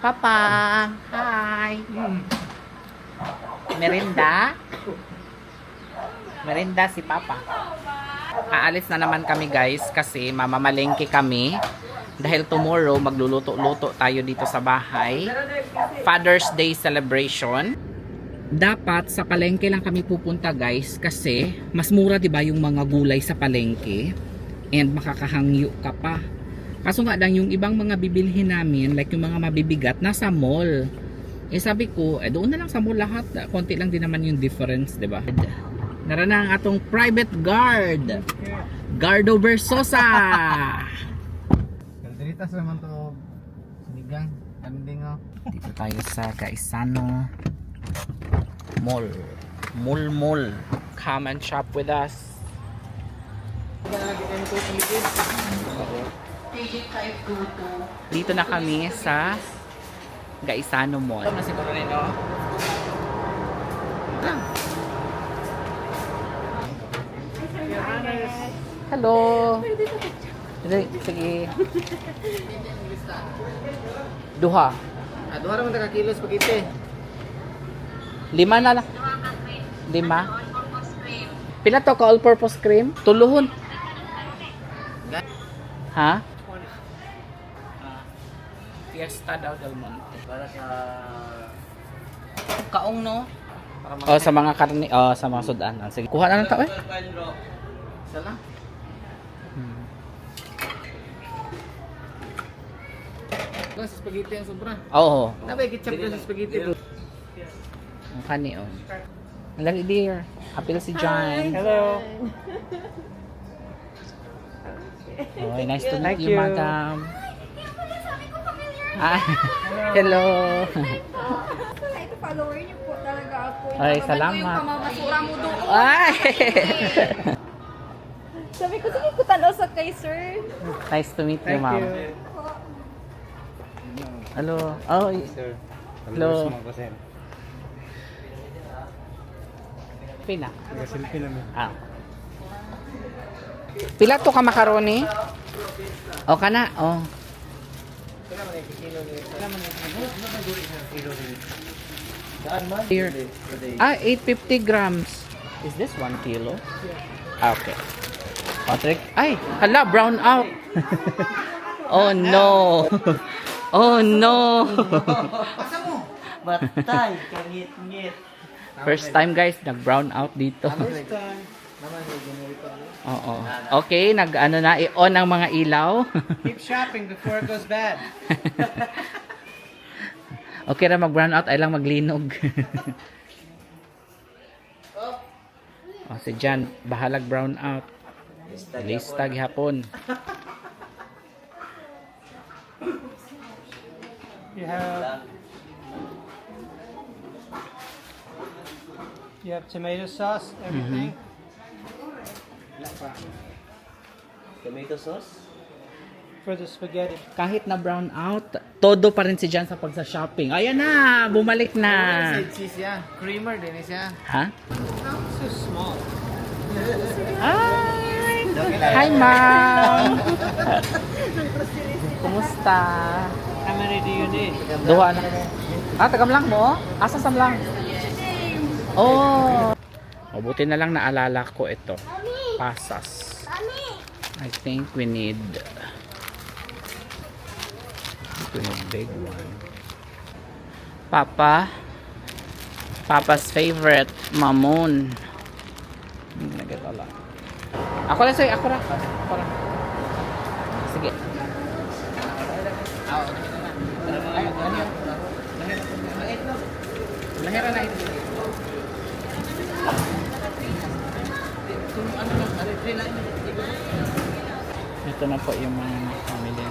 Papa, hi. Merinda? Merinda si Papa. Aalis na naman kami guys kasi mamamalengke kami. Dahil tomorrow magluluto-luto tayo dito sa bahay. Father's Day celebration. Dapat sa palengke lang kami pupunta guys kasi mas mura 'di ba yung mga gulay sa palengke and makakahangyo ka pa. Kaso nga lang yung ibang mga bibilhin namin like yung mga mabibigat nasa mall. Eh sabi ko, doon na lang sa mall lahat. Konti lang din naman yung difference, 'di ba? Nara na ang atong private guard. Gardo Versosa. Kalderitas naman to. Sinigang, kambing oh. Dito tayo sa Gaisano Mall. Mall. Come and shop with us. Dito na kami sa Gaisano Mall. Ito na siguro nito. Hello. Sige. Duha. Duha naman ka kilos spaghetti. 5 na lang. 5. Pila to ka all-purpose cream? Tuluhon. Ha? Fiesta daw del Monte. Para sa Kaong no? Oh, sa mga karne, sa mga sudan. Sige, kuha na lang tao eh. isa lang. Sa spaghetti ang sobra. Oo. Nabay ketchup sa spaghetti. Ang kani oh. Ang dali dear. Apil si John. Hello. Oh, nice to meet Thank you, you. madam. Ah, hello. Ito, follower niyo po talaga ako. Ay, Ba't salamat. yung pamamasura mo doon? Ay! Sabi ko, sige ko tanaw sa kay sir. Nice to meet you, Thank ma'am. you. Hello. Oh, Sir. Hello. Pina. Nag-selfie naman. Ah. Pila to ka macaroni? O kana, oh. Here. Ah, 850 grams. Is this 1 kilo? Ah, okay. Patrick. Ay, hala, brown out. Oh no. Oh no. Batay, kangit-ngit. First time guys, nag-brown out dito. First time. Naman sa generico. Oo. Okay, nag-ano na, i-on ang mga ilaw. Keep shopping before it goes bad. Okay na mag-brown out, ay lang maglinog. Oh, si Jan, bahalag brown out. Lista gihapon. You have tomato sauce, everything. Tomato sauce? For the spaghetti. Kahit na brown out, todo pa rin si Jan sa pagsa-shopping. Ayan na, bumalik na. Cheese siya. Creamer din siya. Ha? So small. Hi! Hi, ma'am! Kumusta? How many do you need? Duha na. Ah, tagam lang mo? Asa sam lang? Oh! Mabuti na lang naalala ko ito. Pasas. I think we need big one. Papa's favorite, mamon. Nagkatala. Ako lang sa'yo, ako lang. Sige. Lahira na ito. Ito na po yung mga family.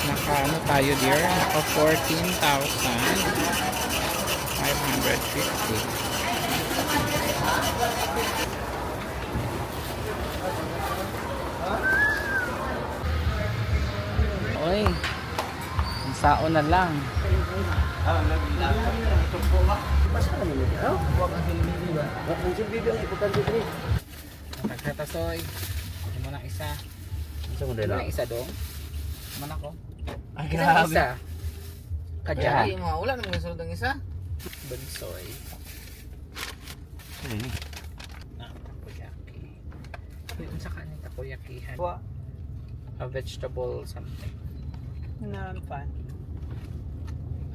Naka tayo dear? Naka 14,550. Oy, ang sao na lang. Tasoy. Hindi mo na isa. Isa mo Hindi mo dala. na isa dong. Mo na ko. Ay, Isa na isa. Kadya. Ay, wala naman yung sunod ng isa. Bansoy. Ano ini? Takoyaki. Uy, unsa ka ni takoyakihan? What? A vegetable something. No, I'm fine.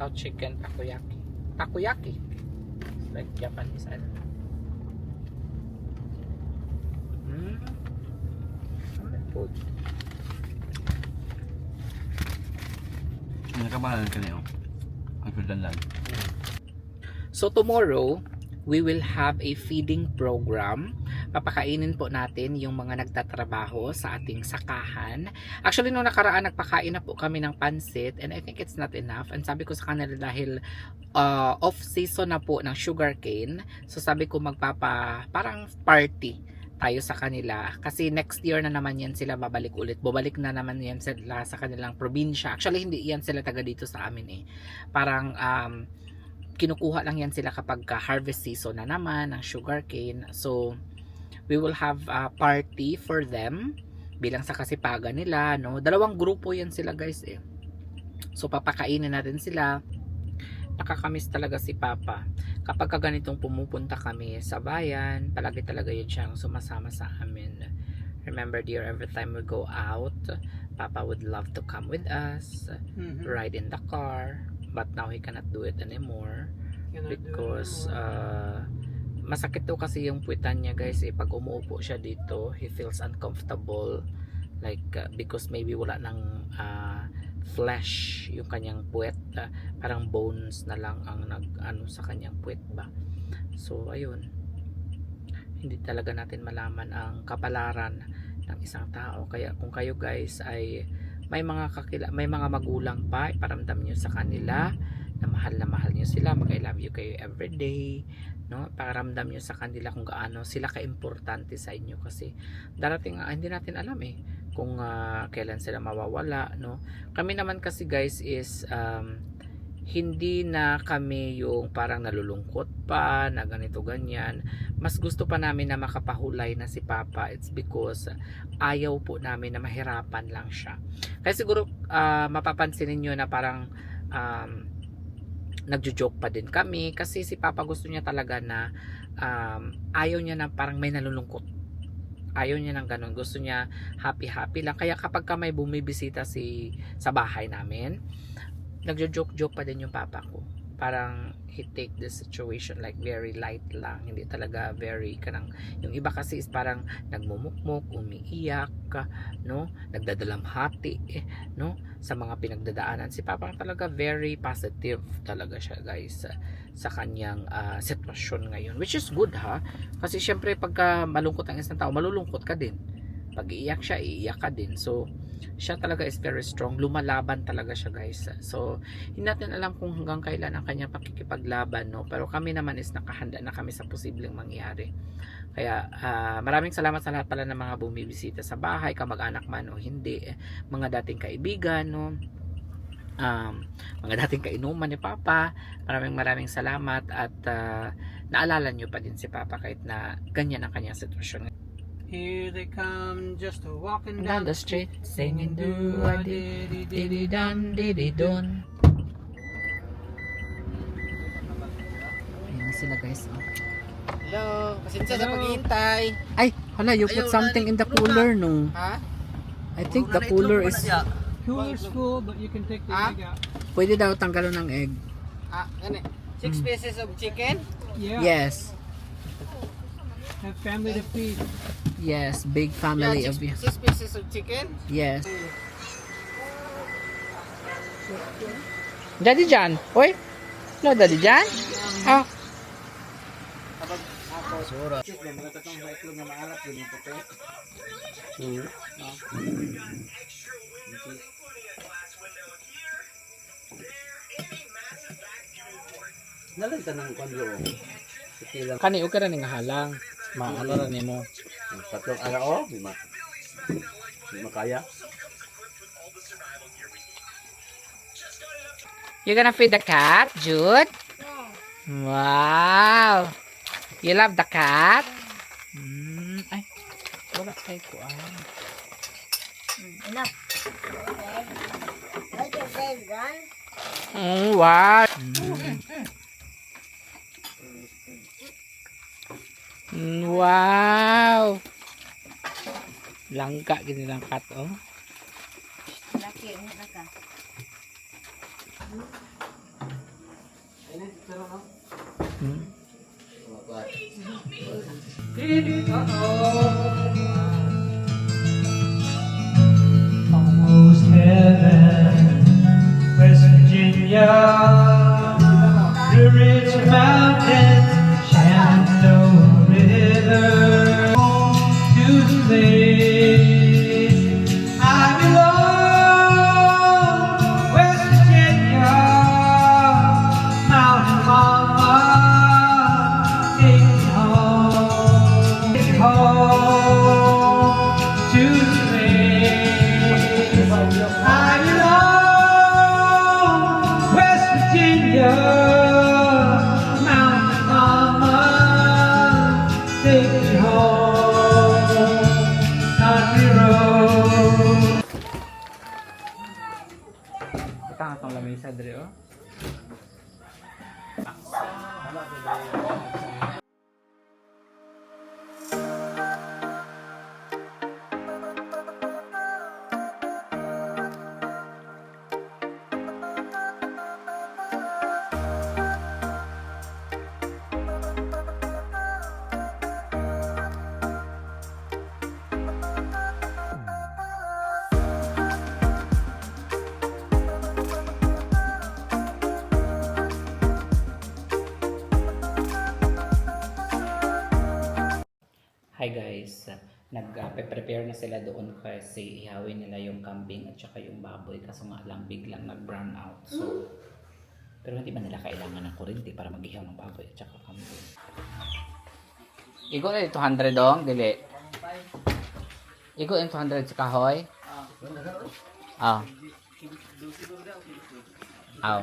Oh, chicken takoyaki. Takoyaki. It's like Japanese, I don't know. Food. Nakabahalan ka niyo. Ang sudan lang. So tomorrow, we will have a feeding program. Papakainin po natin yung mga nagtatrabaho sa ating sakahan. Actually, nung nakaraan, nagpakain na po kami ng pansit and I think it's not enough. And sabi ko sa kanila dahil off-season na po ng sugarcane, so sabi ko parang party tayo sa kanila. Kasi next year na naman yan sila babalik ulit. Babalik na naman yan sila sa kanilang probinsya. Actually, hindi yan sila taga dito sa amin eh. Parang kinukuha lang yan sila kapag harvest season na naman ng sugarcane. So, we will have a party for them bilang sa kasipagan nila, no? Dalawang grupo yan sila, guys eh. So, papakainin natin sila. Nakakamiss talaga si Papa. Kapag ganitong pumupunta kami sa bayan, palagi talaga yun siyang sumasama sa amin. Remember dear, every time we go out, Papa would love to come with us, ride in the car. But now he cannot do it anymore because masakit daw kasi yung puwitan niya, guys eh. Pag umuupo siya dito, he feels uncomfortable like because maybe wala ng flesh yung kanyang puwet, parang bones na lang ang nag-ano sa kanyang puwet ba. So ayun, hindi talaga natin malaman ang kapalaran ng isang tao. Kaya kung kayo guys ay may mga magulang pa, iparamdam nyo sa kanila na mahal nyo sila, mag I love you kayo everyday, no? Paramdam nyo sa kanila kung gaano sila ka-importante sa inyo, kasi darating hindi natin alam eh kung kailan sila mawawala, no? Kami naman kasi guys is hindi na kami yung parang nalulungkot pa na ganito ganyan. Mas gusto pa namin na makapahulay na si Papa. It's because ayaw po namin na mahirapan lang siya. Kaya siguro mapapansin niyo na parang nagjo-joke pa din kami kasi si Papa gusto niya talaga na ayaw niya na parang may nalulungkot. Ayaw niya ng ganun. Gusto niya happy lang. Kaya kapag may bumibisita sa bahay namin, nagjo-joke pa din yung Papa ko. Parang he take the situation like very light lang. Hindi talaga very kanang. Yung iba kasi is parang nagmumukmok, umiiyak, no? Nagdadalamhati, no? Sa mga pinagdadaanan. Si Papa talaga very positive talaga siya, guys, sa kanyang sitwasyon ngayon. Which is good, ha? Kasi syempre pagka malungkot ang isang tao, malulungkot ka din. Pag iiyak siya, iiyak ka din. So, siya talaga is very strong. Lumalaban talaga siya, guys. So, hindi natin alam kung hanggang kailan ang kanyang pakikipaglaban, no? Pero kami naman is nakahanda na kami sa posibleng mangyari. Kaya, maraming salamat sa lahat pala ng mga bumibisita sa bahay, kamag-anak man o hindi. Mga dating kaibigan, no? Mga dating kainuman ni Papa. Maraming salamat at naalala nyo pa din si Papa kahit na ganyan ang kanyang sitwasyon. Here they come, just walking Down the street, singing do-a-di-di-di-dun, di-di-dun. Ayan na sila, guys. Oh. Hello, pasensya sa paghihintay. Ay, hala, you put something in the cooler, no? Ha? I think the cooler is... Cooler's full, but you can take the egg out. Pwede daw tanggalon ng egg. Gani. 6 pieces of chicken. Yeah. Yes. Have family to feed. Yes, big family of you. 6 pieces of chicken. Yes. Daddy Jan. Oy. No, Daddy Jan. Ah. Sura. Mga tatong sa itlog na maalat yun yung puti. Nalang ka ng kondro. Kani o ka rin nga halang. Maano rin nimo. Tatlong araw, di makaya. You gonna feed the cat, Jude? Wow. You love the cat? Ay. wala kay kuan. Enough. What's your favorite one? Wow. Wow. Langka gini lang kat oh. Laki, naka. Almost heaven, West Virginia, Blue Ridge Mountains, Shenandoah River, to the place I belong, West Virginia, Mountain Mama, take me home, to the place I belong, West Virginia, Mountain Mama, take me home, country road. Ito ang atong lamisa dre oh. Hi guys, nag-prepare na sila doon kasi ihawin nila yung kambing at saka yung baboy kaso nga lang biglang nag-brown out. So, pero hindi ba nila kailangan ng kuryente para mag-ihaw ng baboy at saka kambing? Igo na 200 dong, dili. Igo yung 200 sa kahoy. Ah. Aw.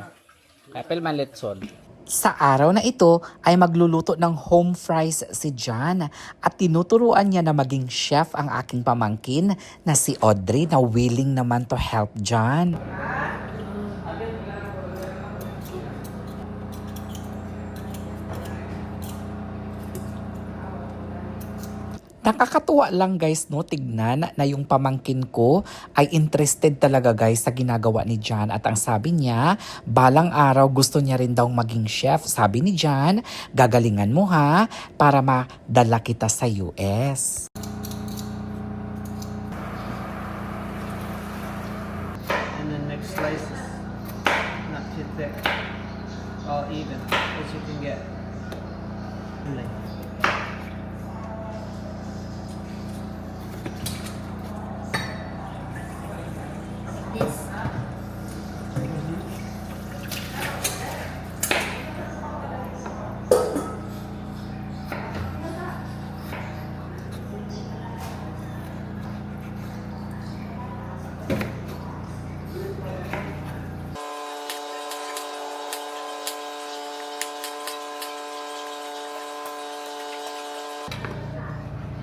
Kapel man litson. Sa araw na ito ay magluluto ng home fries si John at tinuturuan niya na maging chef ang aking pamangkin na si Audrey na willing naman to help John. Nakakatuwa lang guys no, tignan na yung pamangkin ko ay interested talaga guys sa ginagawa ni John at ang sabi niya, balang araw gusto niya rin daw maging chef. Sabi ni John, gagalingan mo ha para madala kita sa US. And then next slice is not too thick, all even as you can get. This.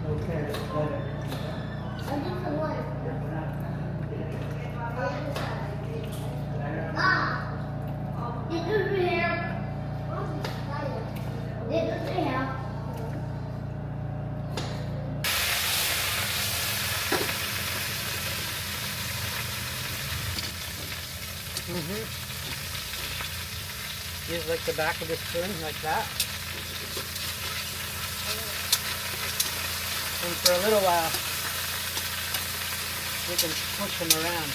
Okay, better. Use like the back of the spoon, like that. And for a little while, you can push them around.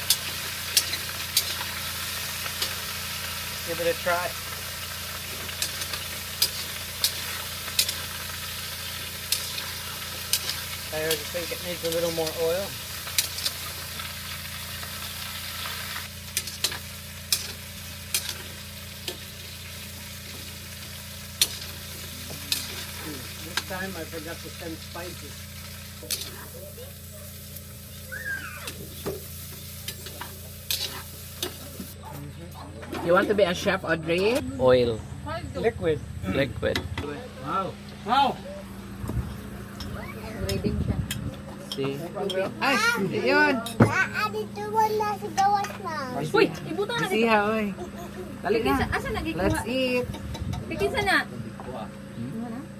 Give it a try. I already think it needs a little more oil. This time I forgot to send spices. You want to be a chef, Audrey? Oil. Liquid. Liquid. Wow. Wow. Grading siya. See? Ay, yun. Dito mo na si gawas na. Uy, ibuto na. See how, oy. Dali na. Asa nagikuha? Let's eat. Pikinsa na.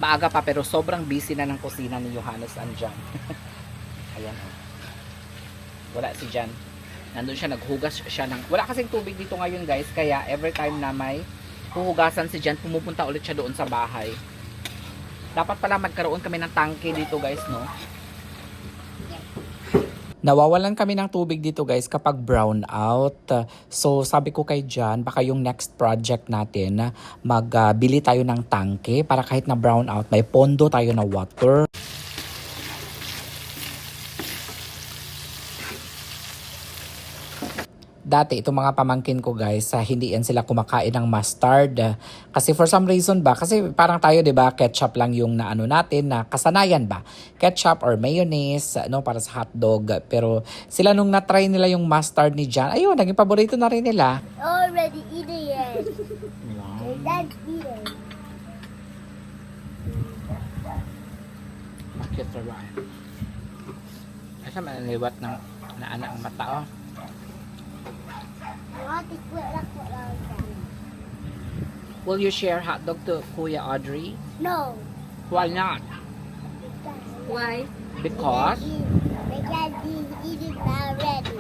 Maaga pa pero sobrang busy na ng kusina ni Johannes andyan. Ayan. Oh. Wala si Jan. Nandun siya, naghugas siya ng... Wala kasing tubig dito ngayon guys, kaya every time na may huhugasan si Jan, pumupunta ulit siya doon sa bahay. Dapat pala magkaroon kami ng tangke dito guys, no? Nawawalan kami ng tubig dito guys kapag brown out. So sabi ko kay Jan, baka yung next project natin, magbili tayo ng tangke para kahit na brown out, may pondo tayo na water. Dati, itong mga pamangkin ko guys, hindi yan sila kumakain ng mustard. Kasi for some reason ba, kasi parang tayo 'di ba, ketchup lang yung naano natin, na kasanayan ba? Ketchup or mayonnaise, no, para sa hotdog. Pero sila nung na-try nila yung mustard ni Jan, ayun, naging paborito na rin nila. Already eating it. That's eating. Bakit sa bahay? Asa manaliwat ng naanak ang mata, oh. Will you share hotdog to Kuya Audrey? No. Why not? Why? Because? Because he's eating already.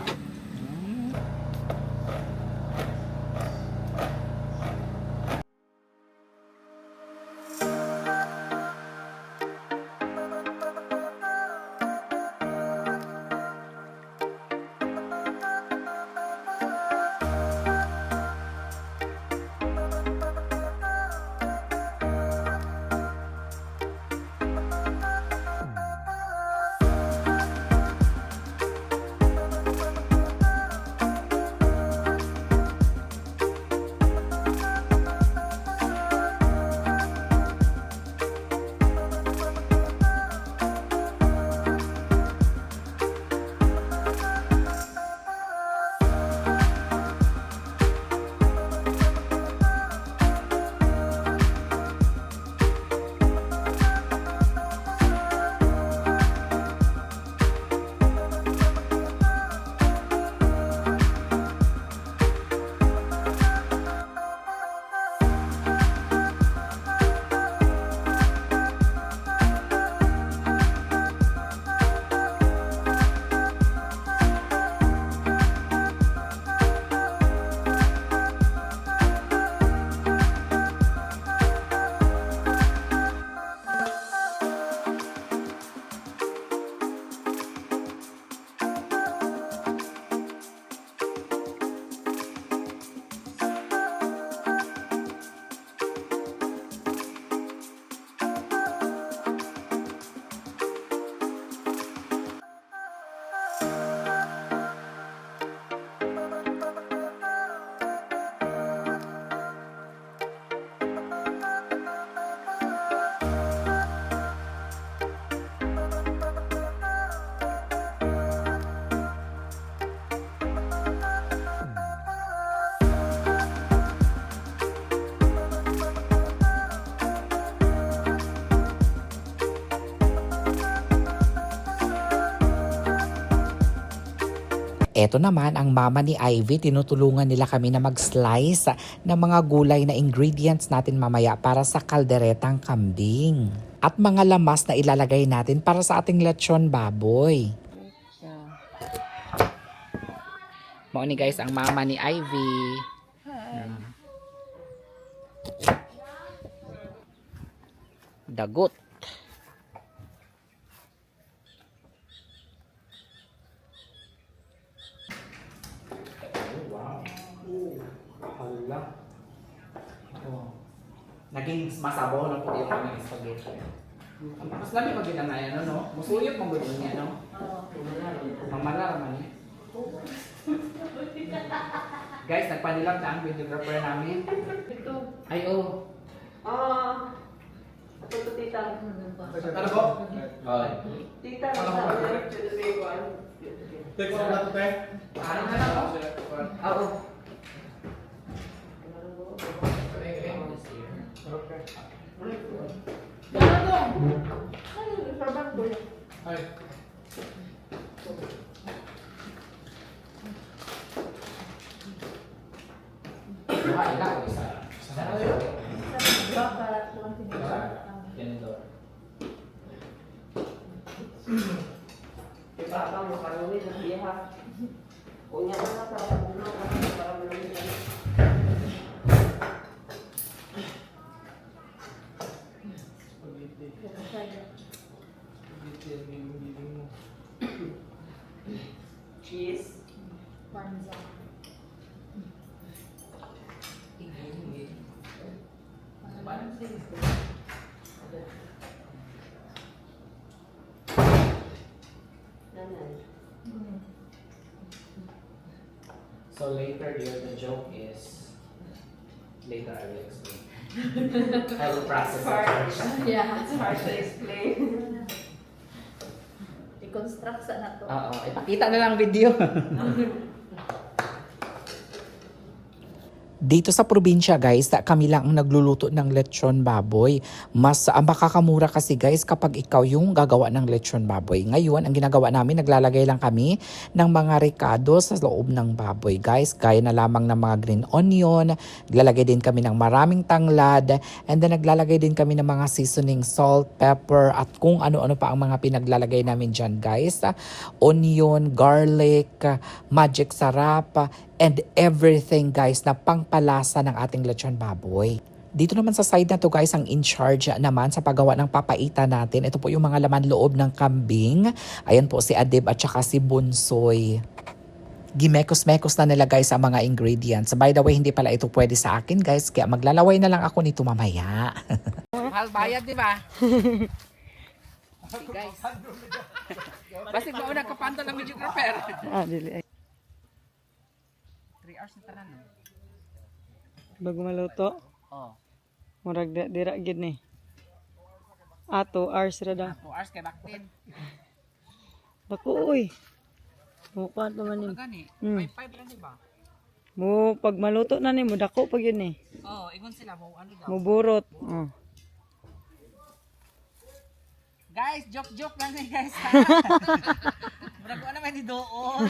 Eto naman ang mama ni Ivy, tinutulungan nila kami na mag-slice ng mga gulay na ingredients natin mamaya para sa kalderetang kambing. At mga lamas na ilalagay natin para sa ating lechon baboy. Mo ni guys ang mama ni Ivy. Dagot. Hala. Oh. Naging masabaw na po yung aming spaghetti. Mas lami mag-ilang na yan, no? Musuyot mong gano'n niya, no? Mamala naman niya. Guys, nagpanilang na ang videographer namin. Ay, oh. Ito tita. Ano po? Tita. Take ko na ito, te. Ano na lang, oh? Oo. Ay. Cheese. So later dear, the joke is, later I will explain. I will process it first. Yeah, it's hard to explain. I-construct sa na to. Oo, ipakita na lang video. Dito sa probinsya guys, kami lang ang nagluluto ng lechon baboy. Mas makakamura kasi guys kapag ikaw yung gagawa ng lechon baboy. Ngayon, ang ginagawa namin, naglalagay lang kami ng mga ricado sa loob ng baboy guys. Gaya na lamang ng mga green onion, naglalagay din kami ng maraming tanglad, and then naglalagay din kami ng mga seasoning, salt, pepper, at kung ano-ano pa ang mga pinaglalagay namin dyan guys. Onion, garlic, magic sarap, and everything guys na pangpalasa ng ating lechon baboy. Dito naman sa side na to guys, ang in charge naman sa paggawa ng papaita natin. Ito po yung mga laman loob ng kambing. Ayan po si Adib at saka si Bunsoy. Gimekos-mekos na nila guys ang mga ingredients. By the way, hindi pala ito pwede sa akin guys, kaya maglalaway na lang ako nito mamaya. Mahal bayad, di ba? Okay guys. Basta ba una kapando ng videographer? Dili. 3 hours na tanan. Bago maluto, Oh. murag dira gid ni. 2 hours ra daw. 2 hours kay baktin. Dako uy. Mukha pa man ni. Gani. Hmm. 5 lang di ba? Mo pag maluto na ni mo dako pag yun ni. Oh, ingon sila mo ano daw. Mo burot. Oh. Guys, joke lang ni guys. Murag ko naman ni doon.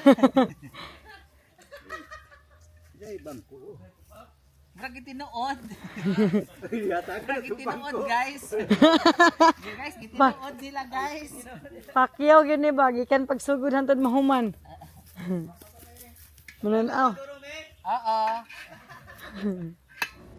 Murag gitinuod. Murag gitinuod guys. Guys, gitinuod nila guys. Pakyaw gyud ni ba gikan pagsugod hantod mahuman. Mananaw. Oo.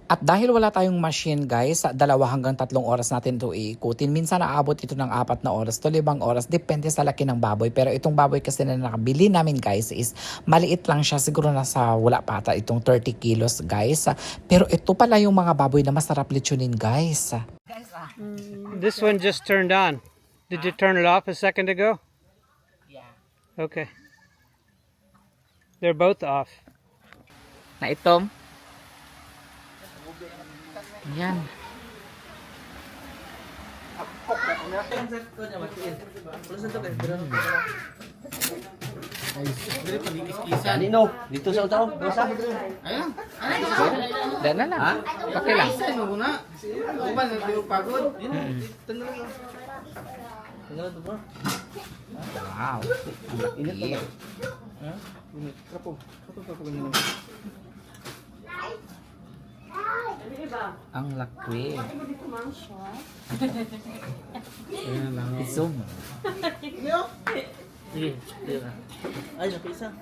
At dahil wala tayong machine guys, 2 hanggang 3 oras natin ito iikutin. Minsan naabot ito ng 4 na oras to 5 oras. Depende sa laki ng baboy. Pero itong baboy kasi na nakabili namin guys is maliit lang siya. Siguro nasa wala pa ata itong 30 kilos guys. Pero ito pala yung mga baboy na masarap lechonin guys. This one just turned on. Did you turn it off a second ago? Yeah. Okay. They're both off. Na itom. Yan. Kanino? Dito sa utaw? Dosa? Dahil na lang. Okay lang. Wow. Init. Ang laki. Zoom. Ay, napisa.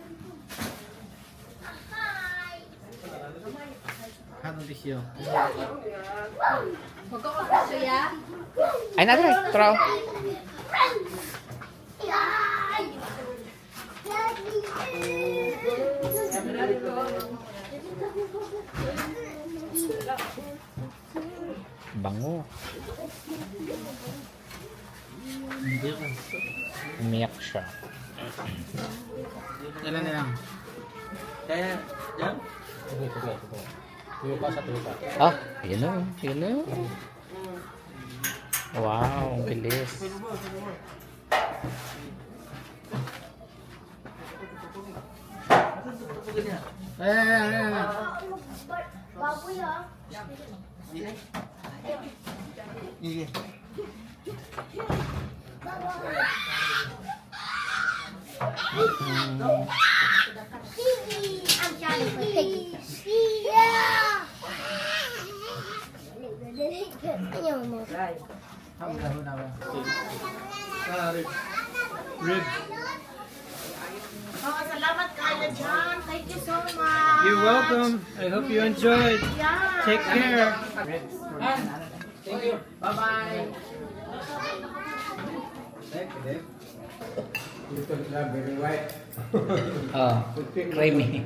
Ano bisyo? Suya? Ay, natin. Throw. Bango. Umiyak siya. Ilan na lang? Kaya, dyan? Ah, yun na. Yun na. Wow, ang bilis. Ayan. Baboy ah. Sige. I'm trying to piggy. Yeah. Ribs. Oh, salamat kayo, John. Thank you so much. You're welcome. I hope you enjoyed. Yeah. Take care. Thank you. Bye-bye. Oh, creamy.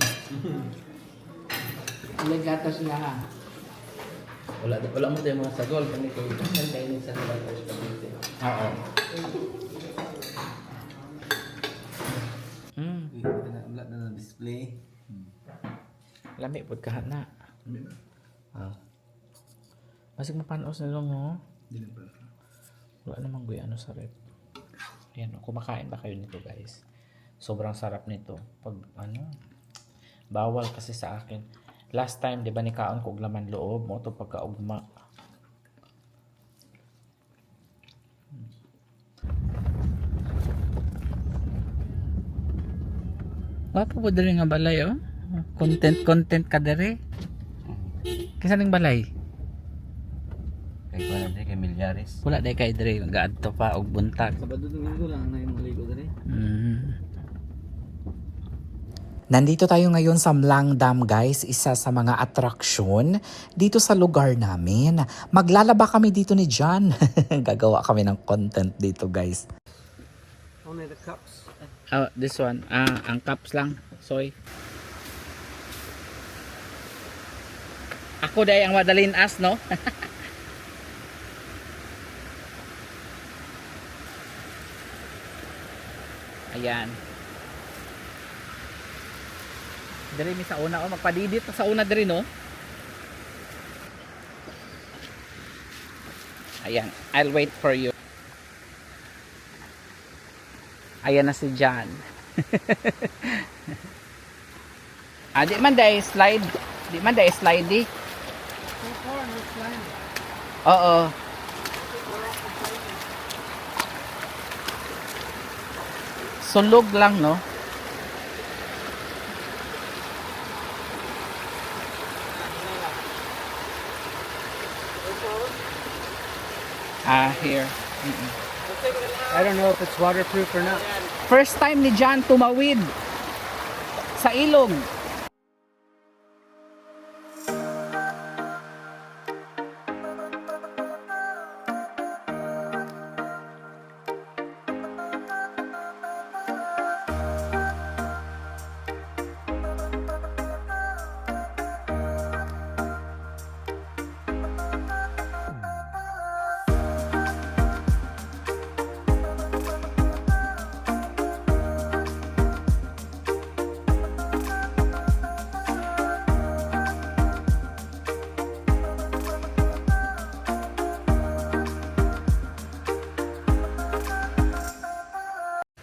May gatas na ha. Wala mo tayo mga sagol. Kami ko ito. Kainin sa nila first pag-ito. Oo. Wala na na-display. Lami po ka na. Masig mapanos na lang mo. Wala namang guy ano sa rep. Ayan, kumakain ba kayo nito guys? Sobrang sarap nito. Pag ano, bawal kasi sa akin. Last time, di ba ni kaon ko og laman loob mo to pagkaugma. Wapo po dali nga balay oh. Content ka dere. Kisa ning balay? Kay ko na kay Milyares. Wala day kay dere gaadto pa og buntag. Sabado Domingo lang na yung maligo dali. Nandito tayo ngayon sa Mlang Dam guys, isa sa mga atraksyon dito sa lugar namin. Maglalaba kami dito ni John. Gagawa kami ng content dito guys. Only the cups. Oh, this one. Ang cups lang. Soy. Ako day ang madalin as, no? Ayan. Dere mi sa una magpadidit sa una dere no. Ayan, I'll wait for you. Ayan na si John. Di man dahil slide. Di man dahil slide eh. Oo. Sulog lang no. Here. I don't know if it's waterproof or not. First time ni John tumawid sa ilog.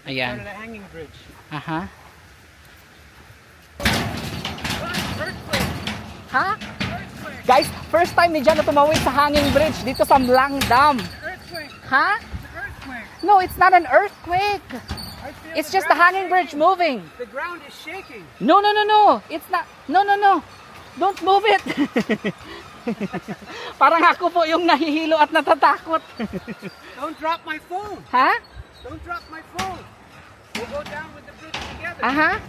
Ayan. The hanging bridge. Aha. Ha? Guys, first time ni John na tumawid sa hanging bridge dito sa Mlang Dam. Earthquake. Ha? Earthquake. No, it's not an earthquake. I feel It's just the hanging bridge moving. The ground is shaking. No, no, no, no. It's not. No, no, no. Don't move it. Parang ako po yung nahihilo at natatakot. Don't drop my phone. Ha? Don't drop my phone. We'll go down with the bridge together. Aha.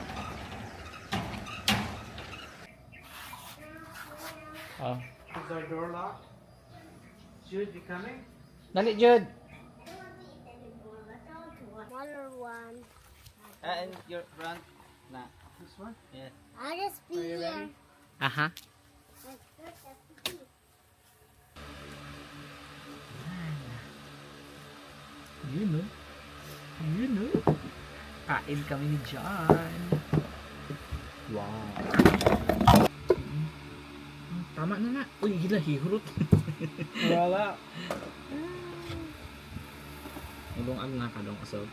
Oh. Is our door locked? Should be coming. Dali, Jude. And your front na. This one? Yeah. I'll just be Are you here. ready? Aha. Yun no. Yun no. Kain kami ni John. Wow. Tama na nga. Uy, gila, hihurot. Wala. Ulong ang nga kadong asog.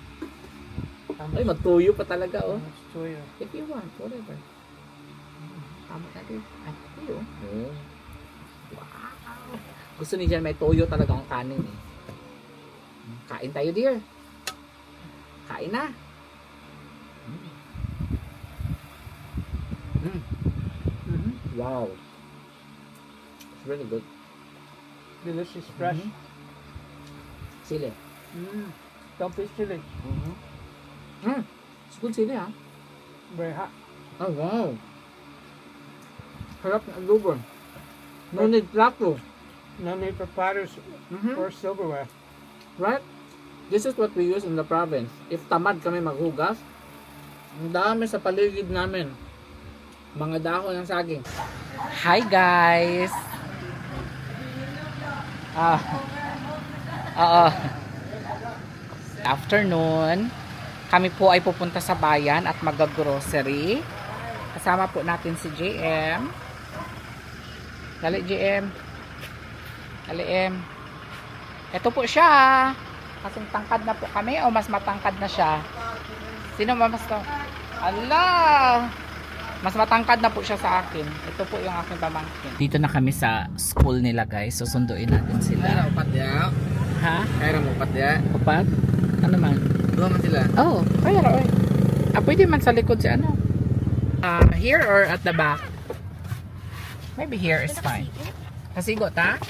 Ay, magtuyo pa talaga, oh. Let's show you. If you want, whatever. Tama na din. Ay, tuyo. Oh. Wow. Gusto ni Jan may tuyo talaga ang kanin, eh. Kain tayo, dear. Kain na. Wow. It's really good. Delicious, fresh. Sili. Don't fish chili. It's good sili ha. Very hot. Oh wow. Harap na adobo. No need plato. No need for platters or silverware. Right? This is what we use in the province. If tamad kami maghugas, ang dami sa paligid namin. Mga dahon ng saging. Hi guys! Afternoon. Kami po ay pupunta sa bayan at mag-grocery. Kasama po natin si JM. Dali JM. Dali M. Ito po siya. Kasing tangkad na po kami o mas matangkad na siya? Sino mas Allah! Mas matangkad na po siya sa akin. Ito po yung aking pamangkin. Dito na kami sa school nila guys. Susunduin natin sila. Upat ya. Ha? Kaya mo upat ya. Upat? Ano man? Dua man sila. Oh, kaya oy. Pwede man sa likod si ano? Here or at the back? Maybe here is fine. Kasigo ta?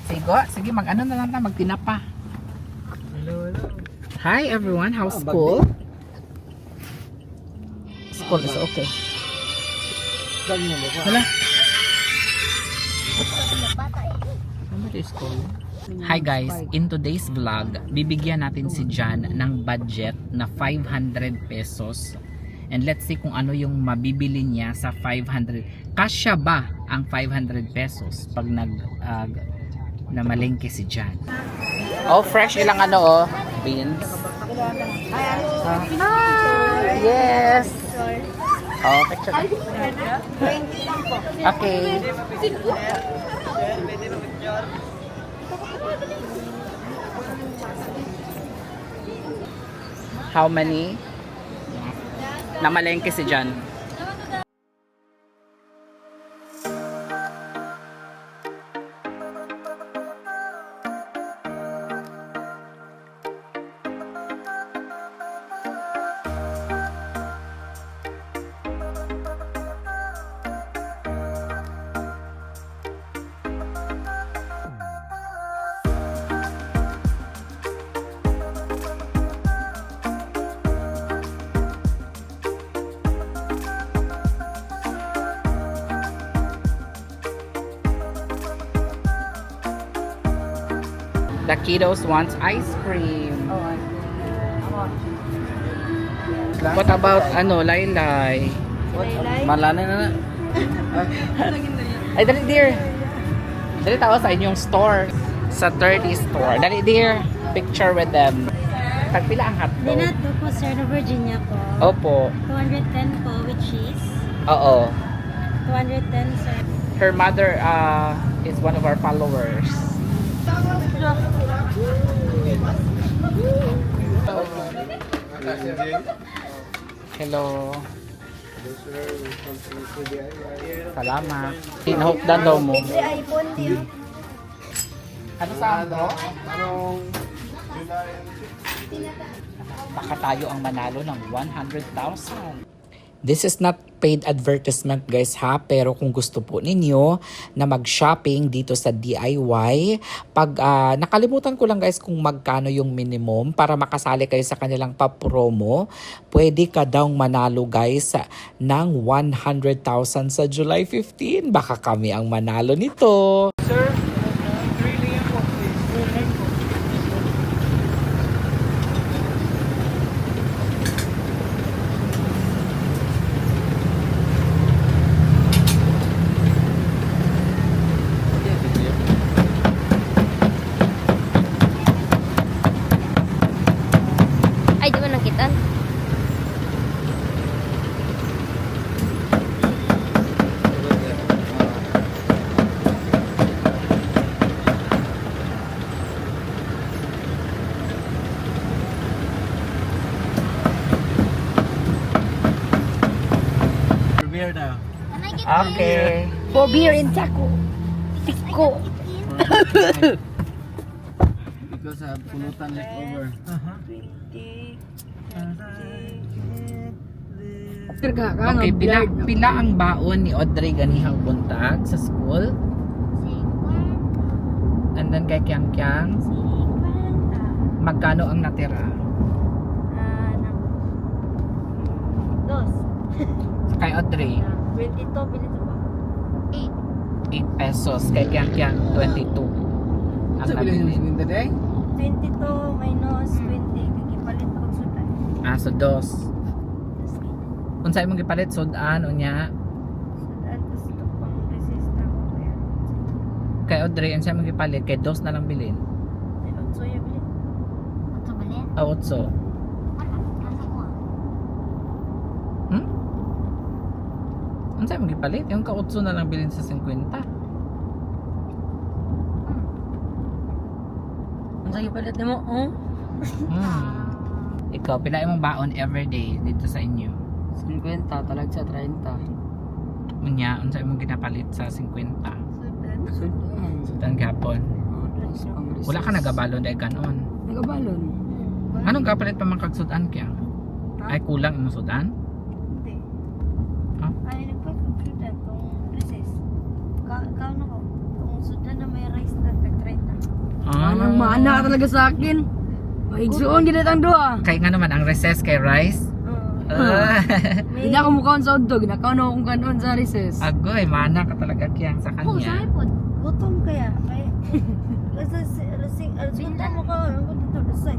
Sigo? Sige, mag-ano na lang ta, magtinapa. Hello, hello. Hi everyone, how's school? School is okay. Wala. Somebody is school. Hi guys, in today's vlog, bibigyan natin si Jan ng budget na 500 pesos. And let's see kung ano yung mabibili niya sa 500. Kasya ba ang 500 pesos pag namalengke si Jan? Oh, fresh ilang ano oh, beans. Hi! Yes! Oh, picture. Okay. How many? Namalengke si Jan. The kiddos wants ice cream. What about ano, Laylay? Malana na. Ay, dali dear. Dali tao sa inyong store. Sa 30 store. Dali dear. Picture with them. Tagpila ang hotdog. Dinato po, sir, na Virginia po. Opo. 210 po with cheese. Oo. 210, sir. Her mother is one of our followers. Hello. Salamat. Hinahukdan daw mo. iPhone din. Ano sa bro? Baka tayo ang manalo ng 100,000. This is not paid advertisement guys ha, pero kung gusto po ninyo na mag-shopping dito sa DIY, pag nakalimutan ko lang guys kung magkano yung minimum para makasali kayo sa kanilang pa-promo, pwede ka daw manalo guys ng 100,000 sa July 15. Baka kami ang manalo nito. Sir, 3 liam po, please. Ay, di ba nakitan? Beer daw. Okay. For beer in Taco. Pico. Because pulutan leftover. Okay, pila ang baon ni Audrey ganihang buntag sa school? And then kay Kyang Kyang, magkano ang natira? Kay Audrey, 22 bilis ko. 8 pesos. Kay Kyang Kyang, 22. Ang nabili. 22 minus 20. Kagipalit ako sudan. So 2. Unsay mong gipalit sudan unya? Sudan tapos ito pang resist na ako. Kaya, Kay Audrey, unsay mong gipalit? Kay 2 na lang bilin. ay, otso yung bilis. Ito ba yan? 8. Nasa ko. Unsay mong gipalit? Yung ka 8 na lang bilin sa 50. Ang sige palit mo, oh? Ikaw, pila imong baon everyday dito sa inyo? 50, talag sa 30. Unya, unsay imong ginapalit sa 50? Sudan. Sudan. Sudan gapon. Wala ka nagabalon dahil ganon. Nagabalon. Anong kapalit pa man kag sudan kaya? Ay kulang imong sudan? Hindi. Huh? Ay, nagpag-sudan tong recess. Kaon ako. Tong sudan na may rice na tag-30. Anong mana talaga sa akin. Maigsuon ginit ang duha. Kay nga naman ang recess kay rice. Hindi ako mukhaon sa hotdog. Nakaon ako kung kanon sa recess. Agoy, mana ka talaga kiyang sa kanya. Gutom kaya. Kaya, sudan mo kaon. Ang gutom dito, recess.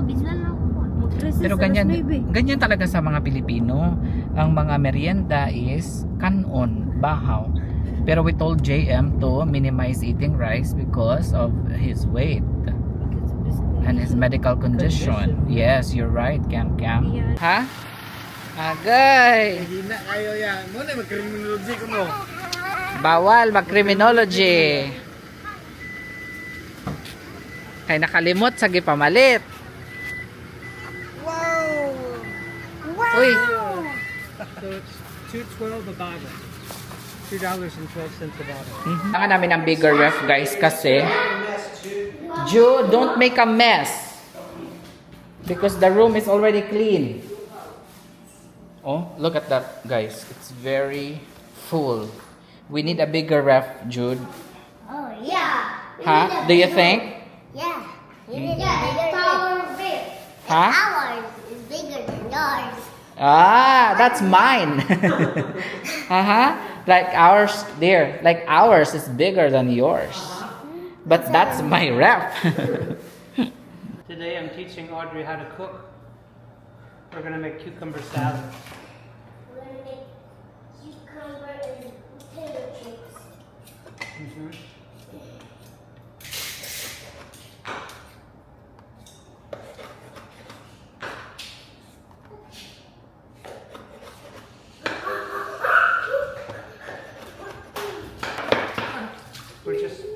Bislan lang ako. Mag-recess Pero ganyan talaga sa mga Pilipino. Ang mga merienda is kanon, bahaw. Pero we told JM to minimize eating rice because of his weight and his medical condition. Yes, you're right, Cam Cam. Ha? Agay! Hindi na kayo yan. Muna mag-criminology ko no. Bawal mag-criminology. Kay nakalimot sa gipamalit. Wow! Uy! So it's $2.12 a bottle. $2.12 a bottle. Kailangan namin ng bigger ref guys kasi Jude, don't make a mess because the room is already clean. Oh, look at that guys. It's very full. We need a bigger ref, Jude. Oh, yeah. Huh? Do you think? Yeah. It's our big. Huh? Ours is bigger than yours. Ah, that's mine. Like ours, there. Like ours is bigger than yours. But that's my ref. Today I'm teaching Audrey how to cook. We're gonna make cucumber salad. We're going to make cucumber and potato chips.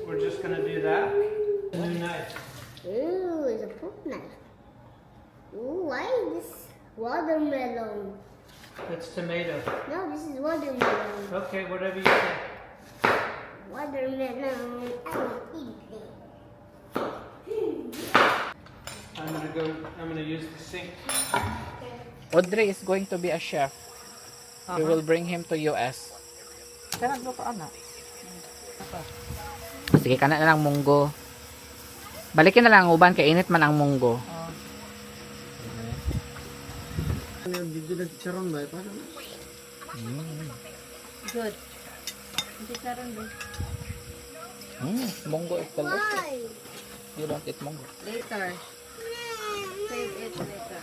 We're just gonna do that. A new knife. Ooh, it's a poop knife. Ooh, why is this watermelon? It's tomato. No, this is watermelon. Okay, whatever you say. Watermelon. I will eat it. I'm gonna use the sink. Audrey is going to be a chef. We will bring him to US. Sige, kana na lang munggo. Balikin na lang ang uban, kay init man ang munggo. Dito na charon ba? Paano? Good. Hindi karon ba? Munggo is delicious. Why? You don't eat munggo. Later. Save it later.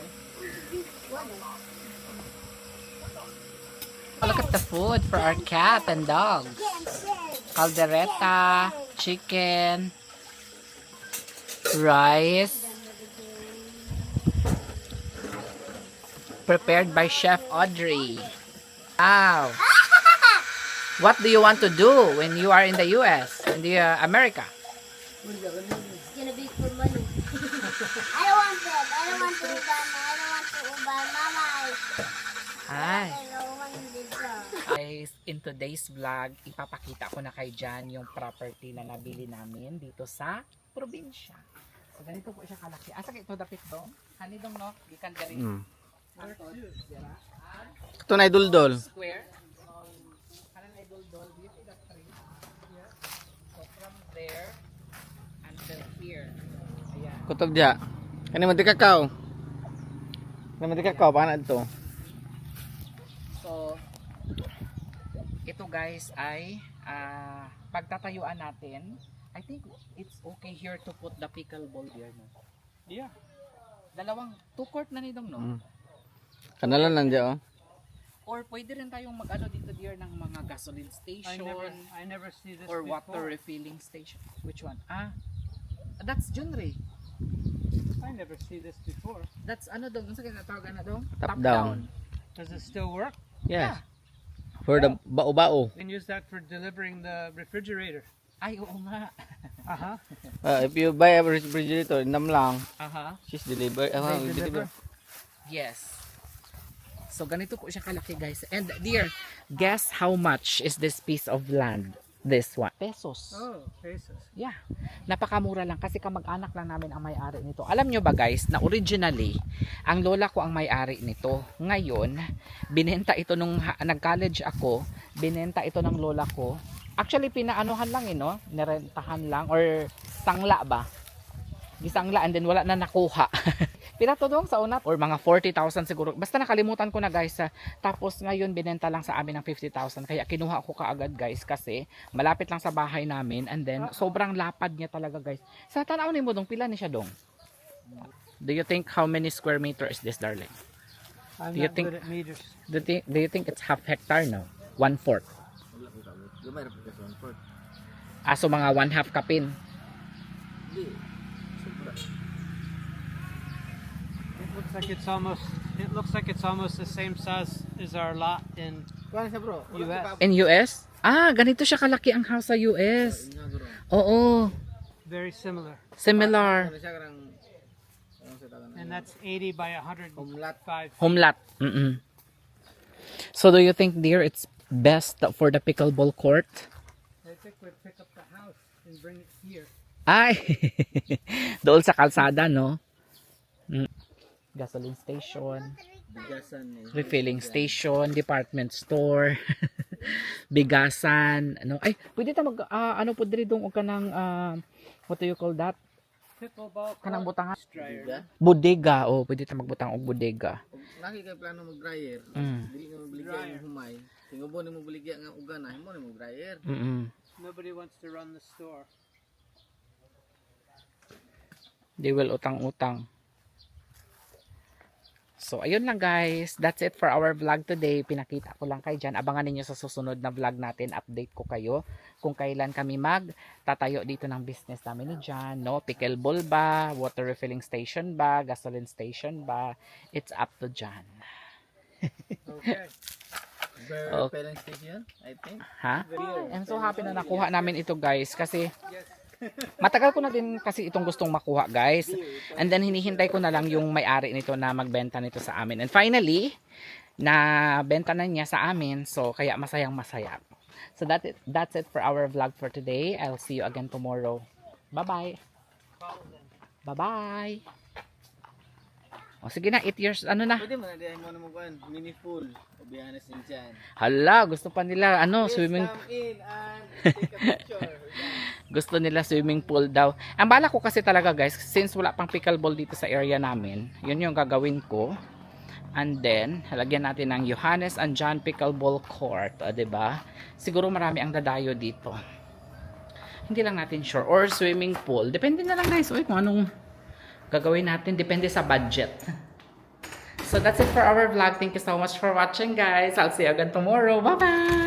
Look at the food for our cat and dogs. Caldereta, chicken, rice, prepared by Chef Audrey. Wow. What do you want to do when you are in the US, in the America? It's gonna be for money. I don't want that. I don't want to uban. I don't want to uban. Mama, Hi. I don't want this. Guys, in today's vlog, ipapakita ko na kay Jan yung property na nabili namin dito sa probinsya. So, ganito po siya kalaki. Asa ito dapit dong? Hanidong no? Gikan dari. Ito na idol-dol. Square. Kanan ay dol-dol. Do you see that tree? Yeah. So from there until here. Ayan. Kutob diya. Kani man di kakao. Kani man di kakao paano ito? So, ito guys ay pagtatayuan natin. I think it's okay here to put the pickleball here. No? Yeah. Two court na nitong no? Kanalan lang diya oh. Or pwede rin tayong mag-ano dito dear ng mga gasoline station I never see this or before. water refilling station. Which one? That's Junri. I never see this before. That's ano dong? Ano sa kinatawag na dong? Top down. Does it still work? Yes. For the bao-bao. We can use that for delivering the refrigerator. Ay, oo nga. Uh-huh. If you buy a refrigerator, nam lang. Aha. She's deliver. They deliver. Yes. So ganito po siya kalaki guys. And dear, guess how much is this piece of land? This one. Pesos. Oh, pesos. Yeah. Napakamura lang kasi kamag-anak lang namin ang may-ari nito. Alam nyo ba guys, na originally, ang lola ko ang may-ari nito. Ngayon, binenta ito nung nag-college ako, binenta ito ng lola ko. Actually, pinaanuhan lang no? Nirentahan lang or sangla ba? Gisangla and then wala na nakuha. Pila to dong sa una or mga 40,000 siguro. Basta nakalimutan ko na guys. Tapos ngayon binenta lang sa amin ng 50,000. Kaya kinuha ko kaagad guys kasi malapit lang sa bahay namin and then sobrang lapad niya talaga guys. Sa tanaw ni mo dong pila ni siya dong. Do you think how many square meter is this darling? I'm Do you not think- good at meters. Do you think it's half hectare no? 1/4. So mga 1/2 kapin. It looks like it's almost the same size as our lot in US. In US? Ganito siya kalaki ang house sa US. Oo. Very similar. Similar. And that's 80 by 105. Home lot. So do you think dear it's best for the pickleball court? I think we'd pick up the house and bring it here. Ay! Doon sa kalsada, no? Gasoline station, refilling station, department store, bigasan, ano. Ay, pwede ta mag, ano po diri dong, ka ng, what do you call that? Pickleball Kanang court. butangan? Dryer. Bodega, pwede ta magbutang og bodega. Lagi kay plano mag-dryer. Dili nga magbligya ng humay. Tingubo ni mo baligya nga uga na himo ni mo dryer. Nobody wants to run the store. They will utang-utang. So, ayun lang guys. That's it for our vlog today. Pinakita ko lang kayo dyan. Abangan ninyo sa susunod na vlog natin. Update ko kayo kung kailan kami magtatayo dito ng business namin ni John. No? Pickleball ba? Water refilling station ba? Gasoline station ba? It's up to John. Okay. Bear filling station, I think. Ha? I'm so happy na nakuha namin ito guys. Kasi matagal ko na din kasi itong gustong makuha guys. And then hinihintay ko na lang yung may-ari nito na magbenta nito sa amin. And finally, na benta na niya sa amin. So kaya masayang masaya. So that's it for our vlog for today. I'll see you again tomorrow. Bye-bye. Bye-bye. O sige na, 8 years, ano na? Pwede mo na diyan mo na magkuhan, mini pool. To be honest din dyan. Hala, gusto pa nila, swimming. Come in and take a picture. Gusto nila swimming pool daw. Ang bala ko kasi talaga guys, since wala pang pickleball dito sa area namin, yun yung gagawin ko. And then, halagyan natin ng Johannes and John Pickleball Court. O, diba? Siguro marami ang dadayo dito. Hindi lang natin sure. Or swimming pool. Depende na lang guys. Kung anong gagawin natin. Depende sa budget. So, that's it for our vlog. Thank you so much for watching guys. I'll see you again tomorrow. Bye-bye!